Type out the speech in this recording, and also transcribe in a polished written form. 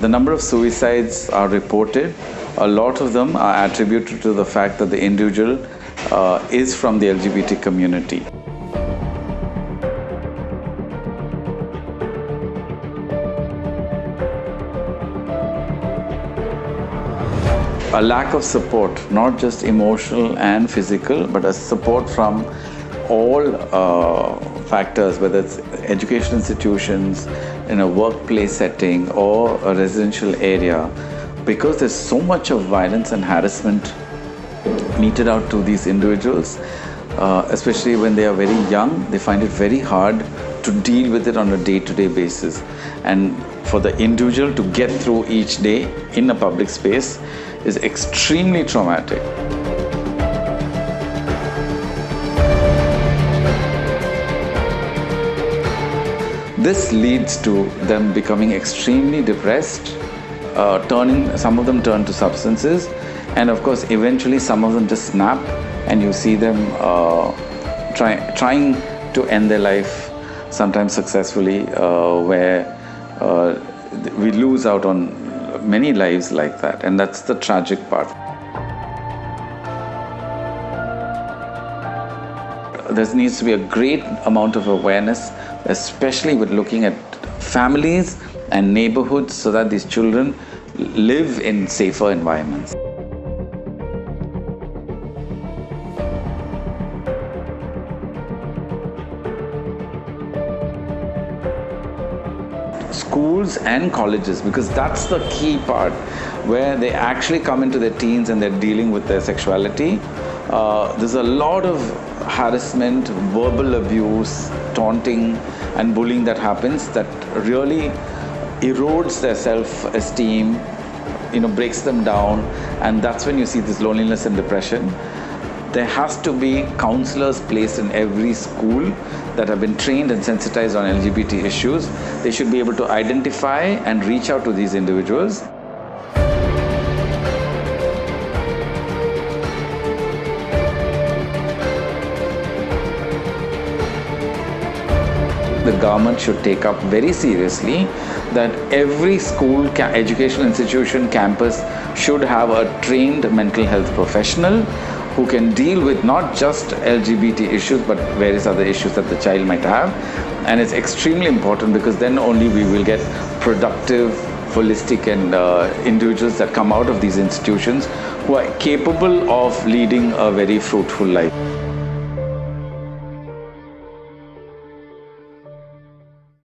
The number of suicides are reported. A lot of them are attributed to the fact that the individual is from the LGBT community. A lack of support, not just emotional and physical, but a support from all factors, whether it's education institutions, in a workplace setting or a residential area, because there's so much of violence and harassment meted out to these individuals, especially when they are very young. They find it very hard to deal with it on a day-to-day basis. And for the individual to get through each day in a public space is extremely traumatic. This leads to them becoming extreming depressed, some of them turn to substances, and of course eventually some of them just snap, and you see them trying to end their life, sometimes successfully, where we lose out on many lives like that, and that's the tragic part. There needs to be a great amount of awareness, especially with looking at families and neighborhoods, so that these children live in safer environments. Schools and colleges, because that's the key part where they actually come into their teens and they're dealing with their sexuality. There's a lot of harassment, verbal abuse, taunting and bullying that happens that really erodes their self-esteem, breaks them down, and that's when you see this loneliness and depression. There has to be counselors placed in every school that have been trained and sensitized on LGBT issues. They should be able to identify and reach out to these individuals. The government should take up very seriously that every school, educational institution, campus should have a trained mental health professional who can deal with not just LGBT issues but various other issues that the child might have. And it's extremely important, because then only we will get productive, holistic and individuals that come out of these institutions who are capable of leading a very fruitful life.